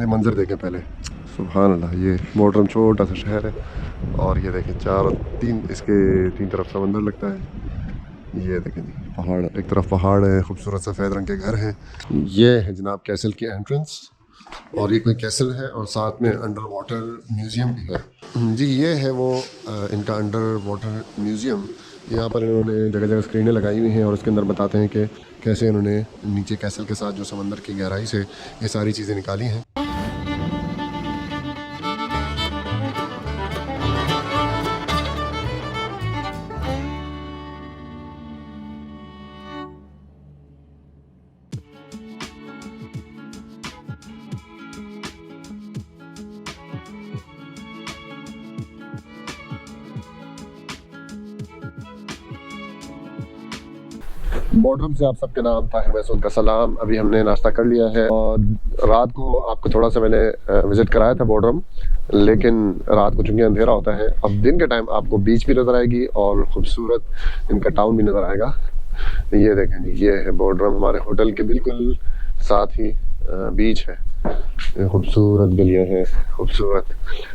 ये मंजर देखें पहले, सुभान अल्लाह। ये बोडरम छोटा सा शहर है और ये देखें तीन तरफ समंदर लगता है। ये देखें जी पहाड़, एक तरफ पहाड़ है, खूबसूरत सफ़ेद रंग के घर हैं। ये है जनाब कैसल की एंट्रेंस, और ये कोई कैसल है और साथ में अंडर वाटर म्यूज़ियम भी है जी। ये है वो इनका अंडर वाटर म्यूज़ियम। यहाँ पर इन्होंने जगह जगह स्क्रीनें लगाई हुई हैं और उसके अंदर बताते हैं कि कैसे इन्होंने नीचे कैसल के साथ जो समंदर की गहराई से ये सारी चीज़ें निकाली हैं। बोडरम से आप सबके नाम ताहिर महसूद का सलाम। अभी हमने नाश्ता कर लिया है और रात को आपको थोड़ा सा मैंने विज़िट कराया था बोडरम, लेकिन रात को चूँकि अंधेरा होता है, अब दिन के टाइम आपको बीच भी नज़र आएगी और ख़ूबसूरत इनका टाउन भी नज़र आएगा। ये देखें जी, ये है बोडरम, हमारे होटल के बिल्कुल साथ ही बीच है। खूबसूरत गलियाँ हैं, खूबसूरत,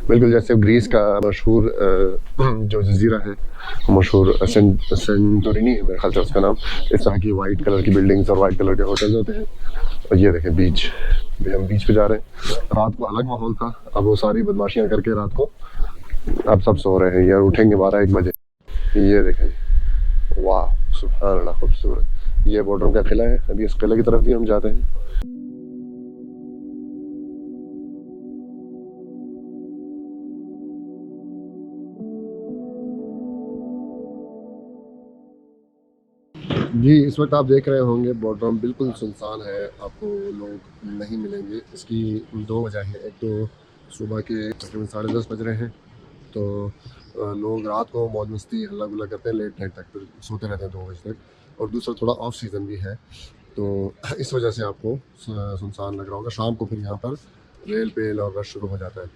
बिल्कुल जैसे ग्रीस का मशहूर जो जजीरा है, मशहूर सेंटोरिनी है मेरे ख्याल से उसका नाम। इस तरह की वाइट कलर की बिल्डिंग्स और वाइट कलर के होटल्स होते हैं। और ये देखें बीच, हम बीच पे जा रहे हैं। रात को अलग माहौल था, अब वो सारी बदमाशियाँ करके रात को अब सब सो रहे हैं यार, उठेंगे 12-1 बजे। ये देखें, वाह सुभान अल्लाह, खूबसूरत। ये बोडरम का किला है, अभी इस किले की तरफ भी हम जाते हैं। जी इस वक्त आप देख रहे होंगे बोडरम बिल्कुल सुनसान है, आपको लोग नहीं मिलेंगे। इसकी 2 वजह हैं। एक तो सुबह के तकरीबन 10:30 बज रहे हैं, तो लोग रात को मौज मस्ती हल्ला गुल्ला करते हैं लेट नाइट तक, फिर सोते रहते हैं 2 बजे तक। और दूसरा थोड़ा ऑफ सीज़न भी है, तो इस वजह से आपको सुनसान लग रहा होगा। शाम को फिर यहाँ पर रेल पेल और रश शुरू हो जाता है।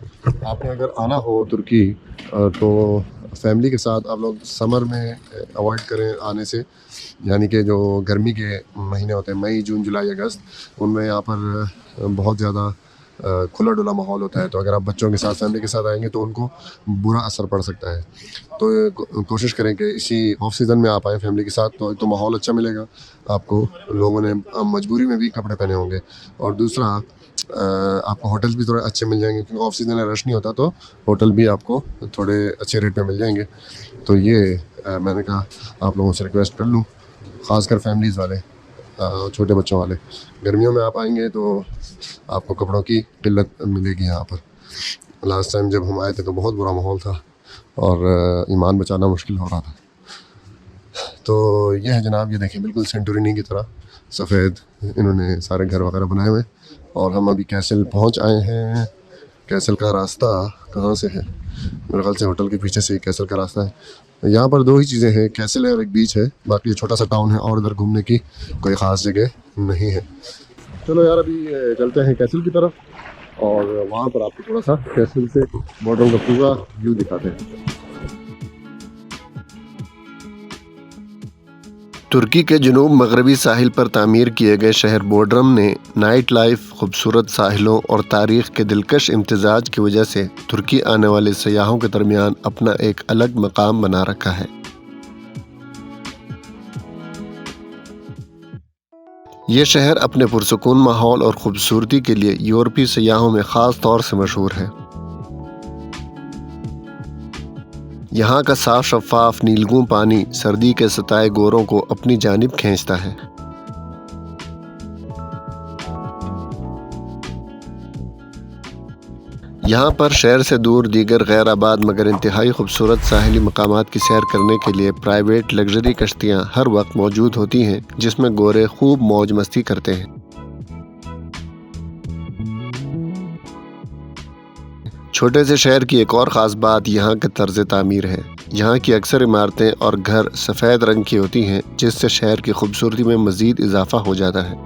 आपने अगर आना हो तुर्की तो फैमिली के साथ आप लोग समर में अवॉइड करें आने से, यानी कि जो गर्मी के महीने होते हैं मई जून जुलाई अगस्त, उनमें यहाँ पर बहुत ज़्यादा खुला डुला माहौल होता है। तो अगर आप बच्चों के साथ फैमिली के साथ आएंगे तो उनको बुरा असर पड़ सकता है। तो कोशिश करें कि इसी ऑफ सीज़न में आप आएँ फैमिली के साथ, तो माहौल अच्छा मिलेगा आपको। लोगों ने मजबूरी में भी कपड़े पहने होंगे, और दूसरा आपको होटल्स भी थोड़े अच्छे मिल जाएंगे, क्योंकि ऑफ सीज़न में रश नहीं होता, तो होटल भी आपको थोड़े अच्छे रेट पे मिल जाएंगे। तो ये मैंने कहा आप लोगों से रिक्वेस्ट कर लूँ, ख़ासकर फैमिलीज़ वाले, छोटे बच्चों वाले। गर्मियों में आप आएंगे तो आपको कपड़ों की किल्लत मिलेगी यहाँ पर। लास्ट टाइम जब हम आए थे तो बहुत बुरा माहौल था और ईमान बचाना मुश्किल हो रहा था। तो ये है जनाब, ये देखें बिल्कुल सेंटोरिनी की तरह सफ़ेद इन्होंने सारे घर वगैरह बनाए हुए। और हम अभी कैसल पहुँच आए हैं। कैसल का रास्ता कहाँ से है? मेरे ख्याल से होटल के पीछे से ही कैसल का रास्ता है। यहाँ पर 2 ही चीज़ें हैं, कैसल है और एक बीच है, बाकी छोटा सा टाउन है और इधर घूमने की कोई ख़ास जगह नहीं है। चलो यार अभी चलते हैं कैसल की तरफ और वहाँ पर आपको थोड़ा सा कैसल से बॉर्डर का पूरा व्यू दिखाते हैं। तुर्की के जुनूब मगरबी साहिल पर तामीर किए गए शहर बोडरम ने नाइट लाइफ, खूबसूरत साहिलों और तारीख़ के दिलकश इम्तिजाज की वजह से तुर्की आने वाले सयाहों के दरमियान अपना एक अलग मकाम बना रखा है। ये शहर अपने पुरसुकून माहौल और ख़ूबसूरती के लिए यूरोपीय सयाहों में ख़ास तौर से मशहूर है। यहाँ का साफ शफाफ नीलगूं पानी सर्दी के सताए गोरों को अपनी जानिब खींचता है। यहाँ पर शहर से दूर दीगर गैर आबाद मगर इंतहाई खूबसूरत साहिली मकामात की सैर करने के लिए प्राइवेट लग्जरी कश्तियाँ हर वक्त मौजूद होती हैं, जिसमें गोरे खूब मौज मस्ती करते हैं। छोटे से शहर की एक और ख़ास बात यहाँ का तर्ज तामीर है। यहाँ की अक्सर इमारतें और घर सफ़ेद रंग की होती हैं, जिससे शहर की खूबसूरती में मज़ीद इजाफा हो जाता है।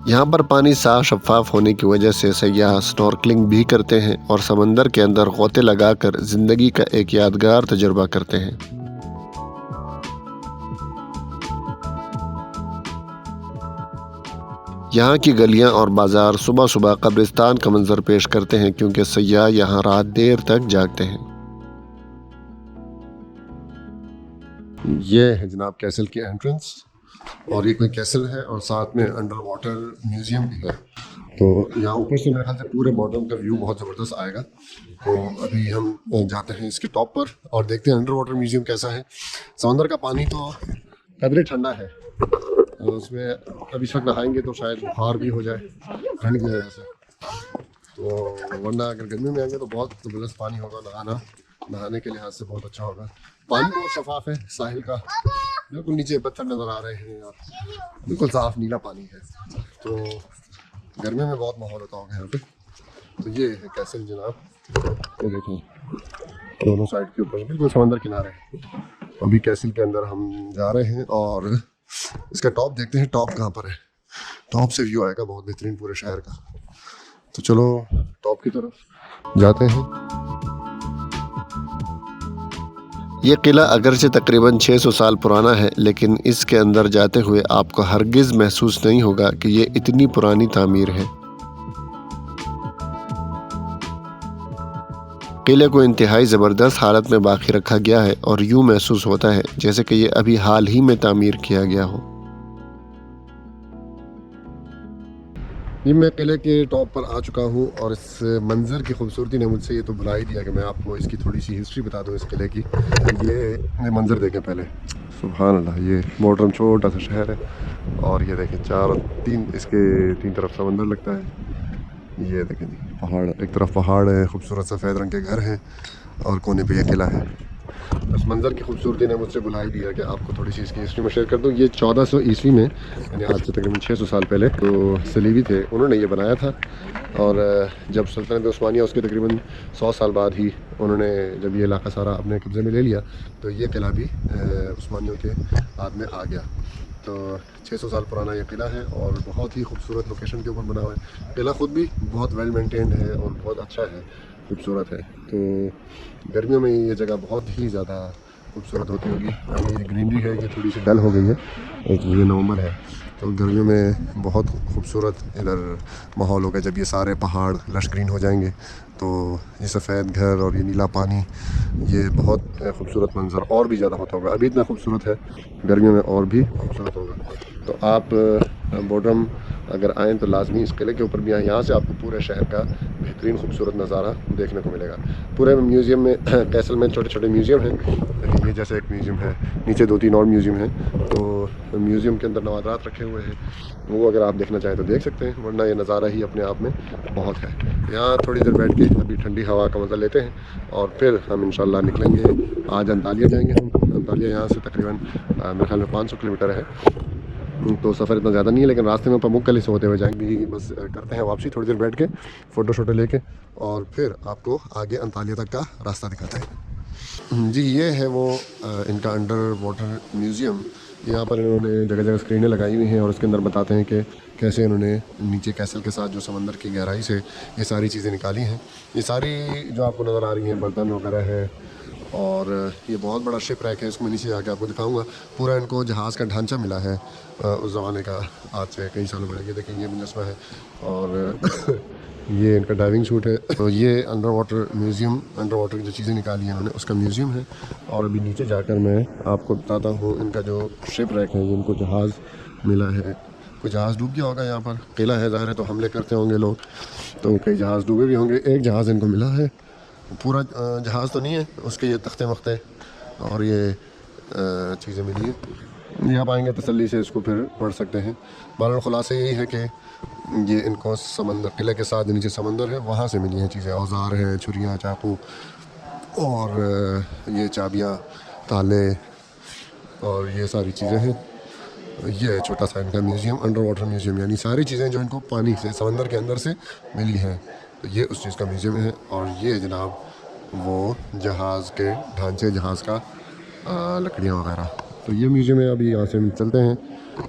यहाँ पर पानी साफ शफाफ होने की वजह से सयाह स्नॉर्कलिंग भी करते हैं और समंदर के अंदर गोते लगाकर ज़िंदगी का एक यादगार तजुर्बा करते हैं। यहाँ की गलियाँ और बाज़ार सुबह सुबह कब्रिस्तान का मंजर पेश करते हैं क्योंकि सयाह यहाँ रात देर तक जागते हैं। ये है जनाब कैसल की एंट्रेंस, और ये कोई कैसल है और साथ में अंडर वाटर म्यूज़ियम भी है। तो यहाँ ऊपर से मेरे ख्याल से पूरे बॉटम का व्यू बहुत ज़बरदस्त आएगा। तो अभी हम जाते हैं इसके टॉप पर और देखते हैं अंडर वाटर म्यूज़ियम कैसा है। समंदर का पानी तो कदरे ठंडा है, तो उसमें अब इस वक्त नहाएंगे तो शायद बुखार भी हो जाए ठंड की वजह से। तो वरना अगर गर्मी में आएंगे तो बहुत ज़बरदस्त पानी होगा, नहाने के लिहाज से बहुत अच्छा होगा। पानी बहुत शफाफ है, साहिल का बिल्कुल नीचे पत्थर नज़र आ रहे हैं और बिल्कुल साफ़ नीला पानी है। तो गर्मी में बहुत माहौल होता होगा यहाँ पे। तो ये है कैसल जनाब, ये देखें दोनों साइड के ऊपर बिल्कुल समंदर किनारे। अभी कैसल के अंदर हम जा रहे हैं और इसका टॉप देखते हैं, टॉप कहाँ पर है। टॉप से व्यू आएगा बहुत बेहतरीन पूरे शहर का। तो चलो टॉप की तरफ जाते हैं। ये किला अगरचे तकरीबन 600 साल पुराना है, लेकिन इसके अंदर जाते हुए आपको हरगिज़ महसूस नहीं होगा कि ये इतनी पुरानी तामीर है। किले को इंतहाई ज़बरदस्त हालत में बाकी रखा गया है और यूँ महसूस होता है जैसे कि ये अभी हाल ही में तामीर किया गया हो। ये मैं किले के टॉप पर आ चुका हूँ और इस मंज़र की खूबसूरती ने मुझसे ये तो भुला ही दिया कि मैं आपको इसकी थोड़ी सी हिस्ट्री बता दूँ इस किले की। ये मंज़र देखें पहले, सुभान अल्लाह। ये बोडरम छोटा सा शहर है और ये देखें इसके तीन तरफ समंदर लगता है। ये देखें जी पहाड़, एक तरफ पहाड़ है, खूबसूरत सफ़ेद रंग के घर हैं और कोने पे ये किला है। इस मंज़र की खूबसूरती ने मुझसे बुला ही दिया कि आपको थोड़ी सी इसकी हिस्ट्री में शेयर कर दूँ। ये 1400 ईस्वी में, यानी आज से तकरीबन 600 साल पहले, तो सलीबी थे उन्होंने ये बनाया था। और जब सल्तनत उस्मानिया उसके तकरीबन 100 साल बाद ही उन्होंने जब ये इलाका सारा अपने कब्ज़े में ले लिया तो ये किला भी उस्मानियों के हाथ में आ गया। तो 600 साल पुराना ये किला है और बहुत ही खूबसूरत लोकेशन के ऊपर बना हुआ है। किला ख़ुद भी बहुत वेल मेंटेन्ड है और बहुत अच्छा है, खूबसूरत है। तो गर्मियों में ये जगह बहुत ही ज़्यादा खूबसूरत होती होगी। ये ग्रीनरी है, ये थोड़ी सी डल हो गई है, एक ये नवंबर है, तो गर्मियों में बहुत खूबसूरत इधर माहौल होगा। जब ये सारे पहाड़ लश ग्रीन हो जाएंगे तो ये सफ़ेद घर और ये नीला पानी, ये बहुत खूबसूरत मंज़र और भी ज़्यादा होता होगा। अभी इतना खूबसूरत है, गर्मियों में और भी खूबसूरत होगा। तो आप बोडरम अगर आएँ तो लाजमी इस किले के ऊपर भी आएँ। यहाँ से आपको पूरे शहर का बेहतरीन खूबसूरत नज़ारा देखने को मिलेगा। पूरे म्यूज़ियम में, कैसल में छोटे छोटे म्यूज़ियम हैं। ये जैसे एक म्यूज़ियम है, नीचे 2-3 और म्यूज़ियम हैं। तो म्यूज़ियम के अंदर नवाज़ात रखे हुए हैं, वो अगर आप देखना चाहें तो देख सकते हैं, वरना ये नज़ारा ही अपने आप में बहुत है। यहाँ थोड़ी देर बैठ के अभी ठंडी हवा का मज़ा लेते हैं और फिर हम इंशाल्लाह निकलेंगे। आज अंतालिया जाएंगे हम। अंतालिया यहाँ से तकरीबन मेरे ख्याल में 500 किलोमीटर है, तो सफ़र इतना ज़्यादा नहीं है, लेकिन रास्ते में पमुक्कली से होते हुए जाएंगे। बस करते हैं वापसी, थोड़ी देर बैठ के फ़ोटो शोटो लेके और फिर आपको आगे अंतालिया तक का रास्ता दिखाते हैं। जी ये है वो इनका अंडर वाटर म्यूज़ियम। यहाँ पर इन्होंने जगह जगह स्क्रीनें लगाई हुई हैं और उसके अंदर बताते हैं कि कैसे इन्होंने नीचे कैसल के साथ जो समंदर की गहराई से ये सारी चीज़ें निकाली हैं। ये सारी जो आपको नज़र आ रही हैं बर्तन वगैरह है, और ये बहुत बड़ा शिप रैक है, इसको मैं नीचे जाके आपको दिखाऊंगा। पूरा इनको जहाज़ का ढांचा मिला है उस ज़माने का, आज से कई सालों पहले। ये देखें ये मुजस्मा है और ये इनका डाइविंग सूट है। तो ये under water museum, under water की जो चीज़ें निकाली हैं उन्होंने, उसका म्यूज़ियम है। और अभी नीचे जाकर मैं आपको बताता हूँ इनका जो शिप रैक है, इनको जहाज़ मिला है। कोई जहाज़ डूब गया होगा यहाँ पर, किला है ज़ाहिर है, तो हमले करते होंगे लोग, तो कई जहाज़ डूबे भी होंगे। एक जहाज़ इनको मिला है, पूरा जहाज़ तो नहीं है, उसके ये तख्ते मख्ते और ये चीज़ें मिली हैं। यहाँ आएंगे तसल्ली से इसको फिर पढ़ सकते हैं। बहरहाल खुलासा यही है कि ये इनको समंदर, किले के साथ नीचे समंदर है, वहाँ से मिली हैं चीज़ें। औजार हैं, छुरियाँ, चाकू और ये चाबियाँ, ताले और ये सारी चीज़ें हैं। ये छोटा सा इनका म्यूज़ियम, अंडर वाटर म्यूज़ियम, यानी सारी चीज़ें जो इनको पानी से, समंदर के अंदर से मिली हैं, तो ये उस चीज़ का म्यूज़ियम है। और ये जनाब वो जहाज़ के ढांचे, जहाज़ का लकड़ियाँ वगैरह। तो ये म्यूज़ियम है। अभी यहाँ से हम चलते हैं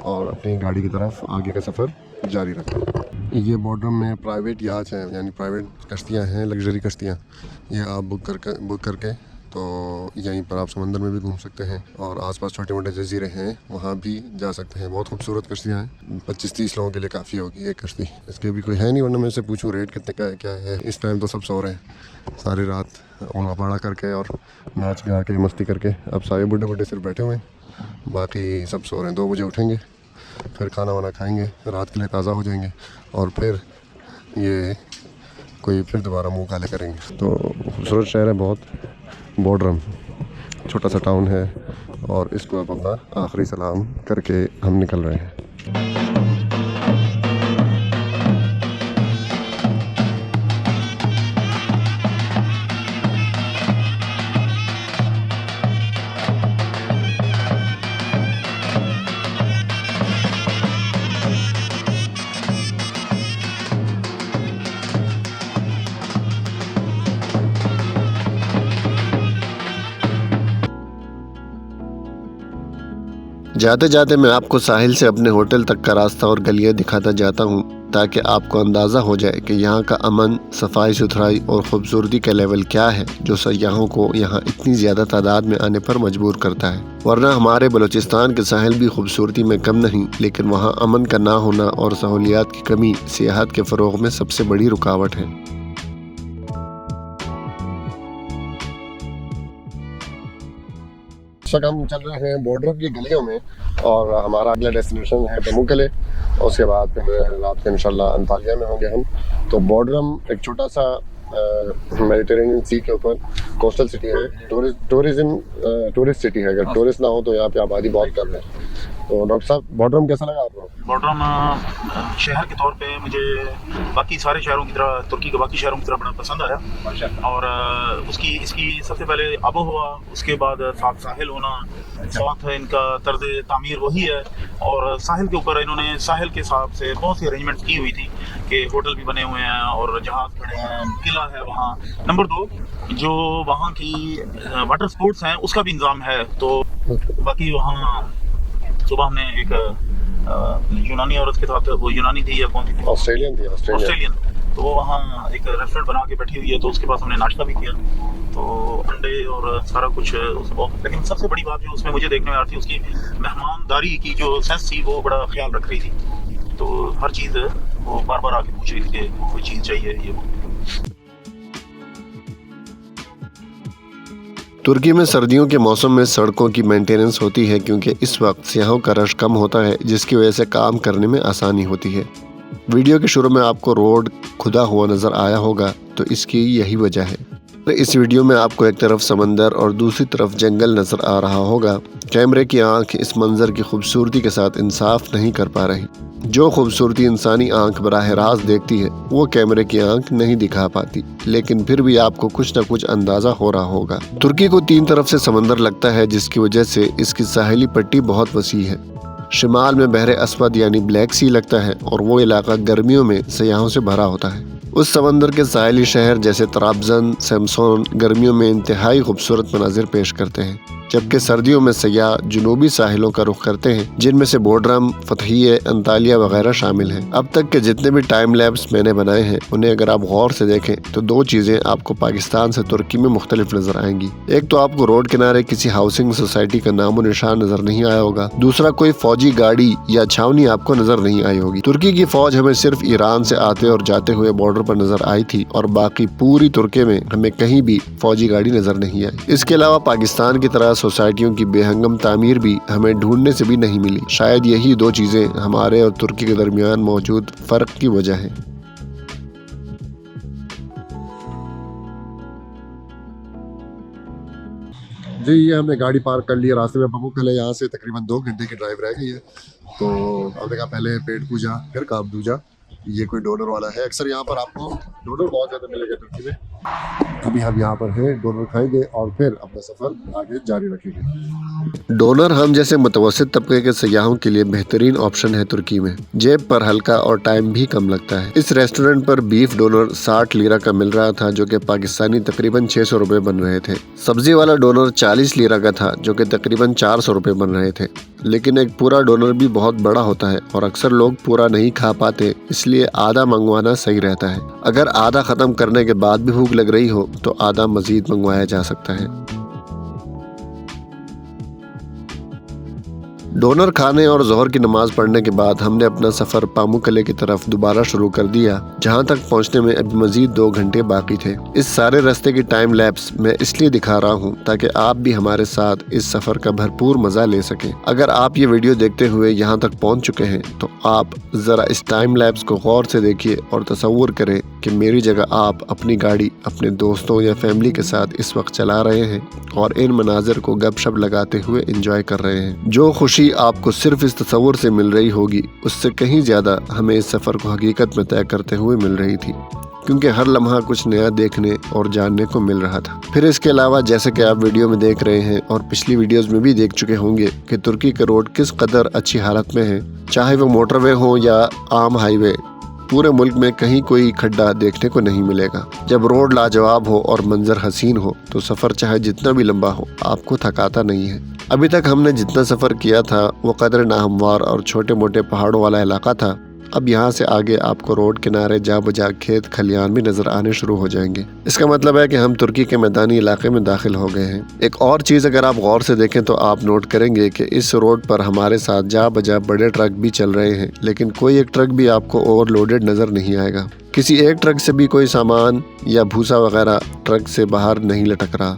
और अपनी गाड़ी की तरफ आगे का सफ़र जारी रखते हैं। ये बोडरम में प्राइवेट याच हैं, यानी प्राइवेट कश्तियाँ हैं, लग्जरी कश्तियाँ। ये आप बुक करके तो यहीं पर आप समंदर में भी घूम सकते हैं और आसपास छोटे मोटे जजीरे हैं, वहाँ भी जा सकते हैं। बहुत खूबसूरत कश्तियाँ हैं, 25-30 लोगों के लिए काफ़ी होगी एक कश्ती। इसके भी कोई है नहीं, वरना मैं से पूछूँ रेट कितने का है क्या है। इस टाइम तो सब सो रहे हैं, सारी रात उंगा पाड़ा करके और नाच गा के मस्ती करके। अब सारे बुढ़े बुढ़े सिर्फ बैठे हुए हैं, बाकी सब सो रहे हैं। 2 बजे उठेंगे, फिर खाना वाना खाएँगे, रात के लिए ताज़ा हो जाएंगे और फिर ये कोई फिर दोबारा मुँह काले करेंगे। तो खूबसूरत शहर है बहुत, बोडरम छोटा सा टाउन है और इसको अब अपना आखिरी सलाम करके हम निकल रहे हैं। जाते जाते मैं आपको साहिल से अपने होटल तक का रास्ता और गलियां दिखाता जाता हूं, ताकि आपको अंदाज़ा हो जाए कि यहाँ का अमन, सफाई सुथराई और ख़ूबसूरती का लेवल क्या है, जो सयाहों को यहाँ इतनी ज़्यादा तादाद में आने पर मजबूर करता है। वरना हमारे बलूचिस्तान के साहिल भी खूबसूरती में कम नहीं, लेकिन वहाँ अमन का ना होना और सहूलियात की कमी सियाहत के फ़रोग़ में सबसे बड़ी रुकावट है। इस वक्त हम चल रहे हैं बोडरम की गलियों में और हमारा अगला डेस्टिनेशन है पमुकले। उसके बाद फिर रात को इंशाल्लाह अंतालिया में होंगे हम। तो बोडरम एक छोटा सा मेडिटेरेनियन सी के ऊपर कोस्टल सिटी है, टूरिस्ट सिटी है। अगर टूरिस्ट ना हो तो यहाँ पे आबादी बहुत कम है। तो डॉक्टर साहब, बोडरम कैसा लगा आपको? बोडरम शहर के तौर पे मुझे बाकी सारे शहरों की तरह, तुर्की के बाकी शहरों की तरह बड़ा पसंद आया। और इसकी सबसे पहले आबो हवा, उसके बाद साथ साहिल होना, साथ इनका तर्ज तामीर वही है। और साहिल के ऊपर इन्होंने साहिल के हिसाब से बहुत सी अरेंजमेंट की हुई थी कि होटल भी बने हुए हैं और जहाज खड़े हैं, किला है वहाँ। नंबर 2, जो वहाँ की वाटर स्पोर्ट्स हैं उसका भी इंतज़ाम है। तो बाकी वहाँ सुबह हमने एक यूनानी औरत के साथ, वो यूनानी थी या कौन थी? ऑस्ट्रेलियन। तो वो वहाँ एक रेस्टोरेंट बना के बैठी हुई है, तो उसके पास हमने नाश्ता भी किया। तो अंडे और सारा कुछ लेकिन सबसे बड़ी बात जो उसमें मुझे देखने में आ रही थी, उसकी मेहमानदारी की जो सेंस थी वो बड़ा ख्याल रख रही थी। तो हर चीज़ वो बार बार आके पूछ रही थी कि कोई चीज़ चाहिए ये वो। तुर्की में सर्दियों के मौसम में सड़कों की मेंटेनेंस होती है, क्योंकि इस वक्त सियाहों का रश कम होता है, जिसकी वजह से काम करने में आसानी होती है। वीडियो के शुरू में आपको रोड खुदा हुआ नज़र आया होगा, तो इसकी यही वजह है। इस वीडियो में आपको एक तरफ समंदर और दूसरी तरफ जंगल नज़र आ रहा होगा। कैमरे की आंख इस मंजर की खूबसूरती के साथ इंसाफ नहीं कर पा रही। जो खूबसूरती इंसानी आंख बराह रास्त देखती है, वो कैमरे की आंख नहीं दिखा पाती, लेकिन फिर भी आपको कुछ न कुछ अंदाज़ा हो रहा होगा। तुर्की को 3 तरफ से समंदर लगता है, जिसकी वजह से इसकी साहिली पट्टी बहुत वसी है। शिमाल में बहरे अस्वद यानी ब्लैक सी लगता है और वो इलाका गर्मियों में सयाहों से भरा होता है। उस समंदर के साहिली शहर जैसे तराबजन, सैमसोन गर्मियों में इंतहाई खूबसूरत मनाजिर पेश करते हैं, जबकि सर्दियों में सयाह जुनूबी साहिलों का रुख करते हैं, जिनमें से बोडरम, फतहिये, अंतालिया वगैरह शामिल हैं। अब तक के जितने भी टाइम लैप्स मैंने बनाए हैं, उन्हें अगर आप गौर से देखें तो 2 चीज़ें आपको पाकिस्तान से तुर्की में मुख्तलिफ नज़र आएंगी। एक तो आपको रोड किनारे किसी हाउसिंग सोसाइटी का नामो निशान नज़र नहीं आया होगा। दूसरा, कोई फौजी गाड़ी या छावनी आपको नज़र नहीं आई होगी। तुर्की की फौज हमें सिर्फ ईरान से आते और जाते हुए बॉर्डर पर नज़र आई थी, और बाकी पूरी तुर्की में हमें कहीं भी फौजी गाड़ी नज़र नहीं आई। इसके अलावा पाकिस्तान की तरह सोसाइटियों की बेहंगम तामीर भी हमें ढूंढने से भी नहीं मिली। शायद यही 2 चीज़ें हमारे और तुर्की के दरमियान मौजूद फ़र्क की वजह है। जी, ये हमने गाड़ी पार्क कर ली है रास्ते में पमुकले। यहाँ से तकरीबन 2 घंटे की ड्राइव रह गई है। तो अब देखा, पहले पेट पूजा फिर काम दूजा। ये कोई डोनर वाला है। अक्सर यहाँ पर आपको डोनर बहुत ज़्यादा मिलेगा तुर्की में। अभी हम यहाँ पर हैं, डोनर खाएंगे और फिर अपना सफ़र आगे जारी रखेंगे। डोनर हम जैसे मुतवस्सित तबके के सयाहों के लिए बेहतरीन ऑप्शन है तुर्की में। जेब पर हल्का और टाइम भी कम लगता है। इस रेस्टोरेंट पर बीफ डोनर 60 लीरा का मिल रहा था, जो कि पाकिस्तानी तकरीबन 600 रुपये बन रहे थे। सब्जी वाला डोनर 40 लीरा का था, जो कि तकरीबन 400 रुपये बन रहे थे। लेकिन एक पूरा डोनर भी बहुत बड़ा होता है और अक्सर लोग पूरा नहीं खा पाते, इसलिए आधा मंगवाना सही रहता है। अगर आधा ख़त्म करने के बाद भी भूख लग रही हो तो आधा मज़ीद मंगवाया जा सकता है। डोनर खाने और जोहर की नमाज पढ़ने के बाद हमने अपना सफर पामुकले की तरफ दोबारा शुरू कर दिया, जहां तक पहुंचने में अभी मजीद 2 घंटे बाकी थे। इस सारे रास्ते की टाइम लैप्स मैं इसलिए दिखा रहा हूं ताकि आप भी हमारे साथ इस सफर का भरपूर मजा ले सकें। अगर आप ये वीडियो देखते हुए यहां तक पहुंच चुके हैं तो आप जरा इस टाइम लैप्स को गौर से देखिए और तसव्वुर करें कि मेरी जगह आप अपनी गाड़ी अपने दोस्तों या फैमिली के साथ इस वक्त चला रहे हैं और इन मनाजिर को गपशप लगाते हुए एंजॉय कर रहे हैं। जो खुशी आपको सिर्फ इस तस्वुर से मिल रही होगी उससे कहीं ज़्यादा हमें इस सफ़र को हकीकत में तय करते हुए मिल रही थी, क्योंकि हर लम्हा कुछ नया देखने और जानने को मिल रहा था। फिर इसके अलावा जैसे कि आप वीडियो में देख रहे हैं और पिछली वीडियोस में भी देख चुके होंगे कि तुर्की के रोड किस कदर अच्छी हालत में है, चाहे वो मोटरवे हो या आम हाईवे। पूरे मुल्क में कहीं कोई खड्डा देखने को नहीं मिलेगा। जब रोड लाजवाब हो और मंजर हसीन हो तो सफ़र चाहे जितना भी लंबा हो आपको थकाता नहीं है। अभी तक हमने जितना सफ़र किया था वो कदर नाहमवार और छोटे मोटे पहाड़ों वाला इलाका था। अब यहाँ से आगे आपको रोड किनारे जा बजा खेत खलियान भी नजर आने शुरू हो जाएंगे। इसका मतलब है कि हम तुर्की के मैदानी इलाके में दाखिल हो गए हैं। एक और चीज़ अगर आप गौर से देखें तो आप नोट करेंगे कि इस रोड पर हमारे साथ जा बजा बड़े ट्रक भी चल रहे हैं, लेकिन कोई एक ट्रक भी आपको ओवरलोडेड नज़र नहीं आएगा। किसी एक ट्रक से भी कोई सामान या भूसा वगैरह ट्रक से बाहर नहीं लटक रहा।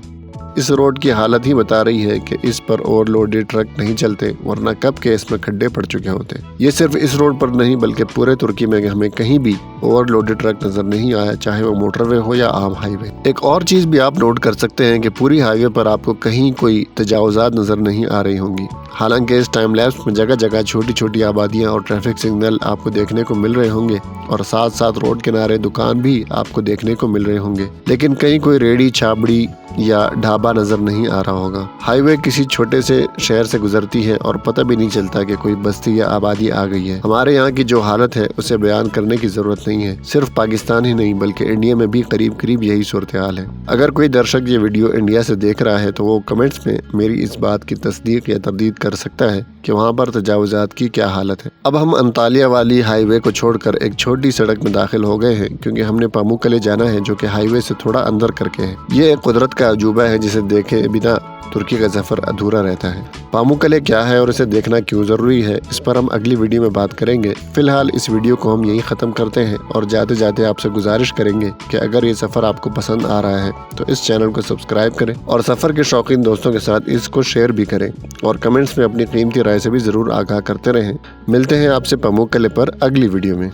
इस रोड की हालत ही बता रही है कि इस पर ओवरलोडेड ट्रक नहीं चलते, वरना कब के इसमें खड्डे पड़ चुके होते। ये सिर्फ इस रोड पर नहीं बल्कि पूरे तुर्की में हमें कहीं भी ओवरलोडेड ट्रक नजर नहीं आया, चाहे वो मोटरवे हो या आम हाईवे। एक और चीज भी आप नोट कर सकते हैं कि पूरी हाईवे पर आपको कहीं कोई तजावुजात नजर नहीं आ रही होंगी। हालांकि इस टाइम लैप्स में जगह जगह छोटी छोटी आबादियां और ट्रैफिक सिग्नल आपको देखने को मिल रहे होंगे और साथ साथ रोड किनारे दुकान भी आपको देखने को मिल रहे होंगे, लेकिन कहीं कोई रेडी छाबड़ी या ढाबा नजर नहीं आ रहा होगा। हाईवे किसी छोटे से शहर से गुजरती है और पता भी नहीं चलता कि कोई बस्ती या आबादी आ गई है। हमारे यहाँ की जो हालत है उसे बयान करने की जरूरत नहीं है। सिर्फ पाकिस्तान ही नहीं बल्कि इंडिया में भी करीब करीब यही सूरत हाल है। अगर कोई दर्शक ये वीडियो इंडिया से देख रहा है तो वो कमेंट्स में मेरी इस बात की तस्दीक या तरदीद कर सकता है कि वहाँ पर तजावुजात की क्या हालत है। अब हम अंतालिया वाली हाईवे को छोड़कर एक छोटी सड़क में दाखिल हो गए हैं, क्योंकि हमने पामुकले जाना है जो कि हाईवे से थोड़ा अंदर करके है। ये एक कुदरत का अजूबा है जिसे देखे बिना तुर्की का सफर अधूरा रहता है। पामुकले क्या है और इसे देखना क्यों जरूरी है, इस पर हम अगली वीडियो में बात करेंगे। फिलहाल इस वीडियो को हम यही खत्म करते हैं और जाते जाते आपसे गुजारिश करेंगे कि अगर ये सफर आपको पसंद आ रहा है तो इस चैनल को सब्सक्राइब करें और सफर के शौकीन दोस्तों के साथ इसको शेयर भी करें और कमेंट्स में अपनी कीमती राय से भी जरूर आगाह करते रहें। मिलते हैं आपसे पामुकले पर अगली वीडियो में।